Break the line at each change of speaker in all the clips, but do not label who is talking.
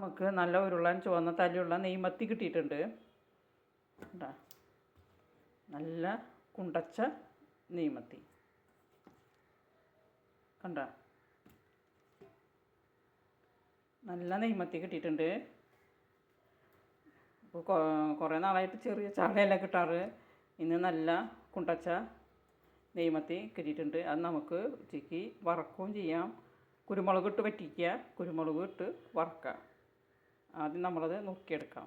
നമുക്ക് നല്ല ഉരുളൻ ചുവന്ന തലയുള്ള നെയ്മത്തി കിട്ടിയിട്ടുണ്ട്. നല്ല കുണ്ടച്ച നെയ്മത്തി കണ്ട, നല്ല നെയ്മത്തി കിട്ടിയിട്ടുണ്ട്. ഇപ്പോൾ കുറേ നാളായിട്ട് ചെറിയ ചാളയല്ല കിട്ടാറ്. ഇന്ന് നല്ല കുണ്ടച്ച നെയ്മത്തി കിട്ടിയിട്ടുണ്ട്. അത് നമുക്ക് ഉച്ചയ്ക്ക് വറക്കുകയും ചെയ്യാം. കുരുമുളക് ഇട്ട് വറ്റിക്കുക, കുരുമുളക് ഇട്ട് വറക്കുക. ആദ്യം നമ്മളത് നുറുക്കിയെടുക്കാം.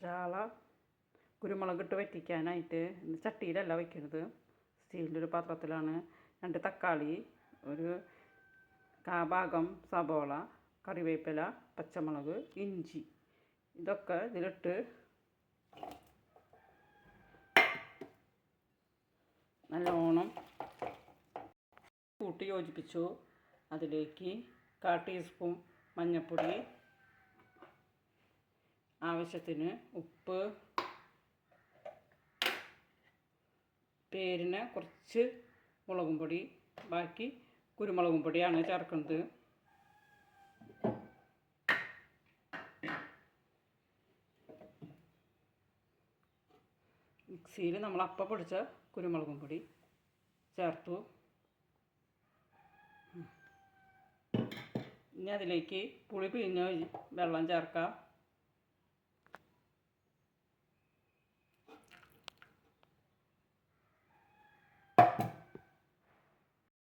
ചാള കുരുമുളക് ഇട്ട് വറ്റിക്കാനായിട്ട് ചട്ടിയിലല്ല വയ്ക്കുന്നത്, സ്റ്റീലിൻ്റെ ഒരു പാത്രത്തിലാണ്. 2 തക്കാളി, ഒരു കാഭാഗം സബോള, കറിവേപ്പില, പച്ചമുളക്, ഇഞ്ചി, ഇതൊക്കെ ഇതിലിട്ട് നല്ലോണം കൂട്ടി യോജിപ്പിച്ചു. അതിലേക്ക് 1/4 ടീസ്പൂൺ മഞ്ഞൾപ്പൊടി, ആവശ്യത്തിന് ഉപ്പ്, പേരിന് കുറച്ച് മുളകും പൊടി, ബാക്കി കുരുമുളകും പൊടിയാണ് ചേർക്കുന്നത്. മിക്സിയിൽ നമ്മൾ അപ്പം പൊടിച്ച കുരുമുളകും പൊടി ചേർത്തു. ഇനി അതിലേക്ക് പുളി പിഴിഞ്ഞ വെള്ളം ചേർക്കാം.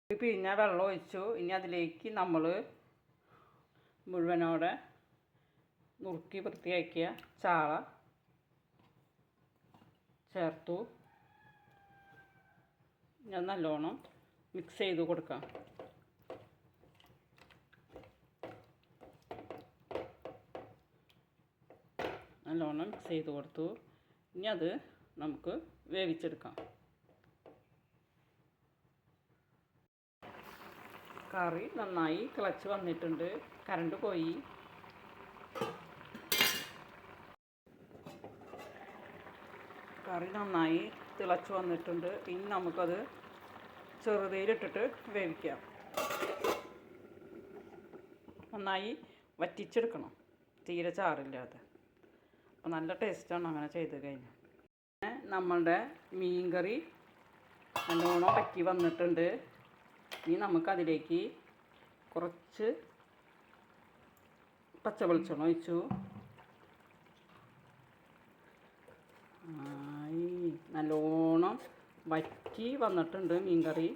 പുളി പിഴിഞ്ഞ വെള്ളം ഒഴിച്ചു. ഇനി അതിലേക്ക് നമ്മൾ മുഴുവനോടെ നുറുക്കി വൃത്തിയാക്കിയ ചാള ചേർത്തു. ഞാൻ നല്ലോണം മിക്സ് ചെയ്ത് കൊടുക്കാം. നല്ലോണം മിക്സ് ചെയ്ത് കൊടുത്തു. ഇനി അത് നമുക്ക് വേവിച്ചെടുക്കാം. കറി നന്നായി തിളച്ച് വന്നിട്ടുണ്ട്. കറണ്ട് പോയി. കറി നന്നായി തിളച്ച് വന്നിട്ടുണ്ട്. ഇനി നമുക്കത് ചെറുതീയിലിട്ടിട്ട് വേവിക്കാം. നന്നായി വറ്റിച്ചെടുക്കണം, തീരെ ചാറില്ലാതെ. അപ്പോൾ നല്ല ടേസ്റ്റാണ് അങ്ങനെ ചെയ്ത് കഴിഞ്ഞാൽ. നമ്മളുടെ മീൻ കറി നല്ലോണം വറ്റി വന്നിട്ടുണ്ട്. ഇനി നമുക്കതിലേക്ക് കുറച്ച് പച്ച വെളിച്ചെണ്ണ ഒഴിച്ചു. നല്ലോണം വറ്റി വന്നിട്ടുണ്ട് മീൻ കറി.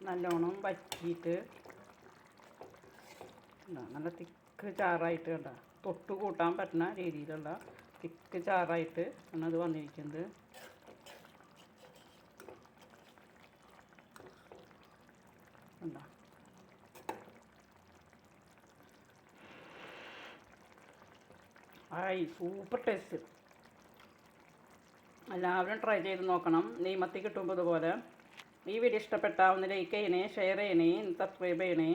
നല്ലോണം വറ്റിയിട്ട് നല്ല തിക്ക് ചാറായിട്ട് കണ്ട, തൊട്ട് കൂട്ടാൻ പറ്റുന്ന രീതിയിലുള്ള തിക്ക് ചാറായിട്ട് ആണ് അത് വന്നിരിക്കുന്നത്. കണ്ട, സൂപ്പർ ടേസ്റ്റ്. എല്ലാവരും ട്രൈ ചെയ്ത് നോക്കണം. നെയ്മത്തി കിട്ടുമ്പോൾ ഇതുപോലെ. ഈ വീഡിയോ ഇഷ്ടപ്പെട്ടാൽ ഒന്ന് ലൈക്ക് ചെയ്യണേ, ഷെയർ ചെയ്യണേ, സബ്സ്ക്രൈബ് ചെയ്യണേ.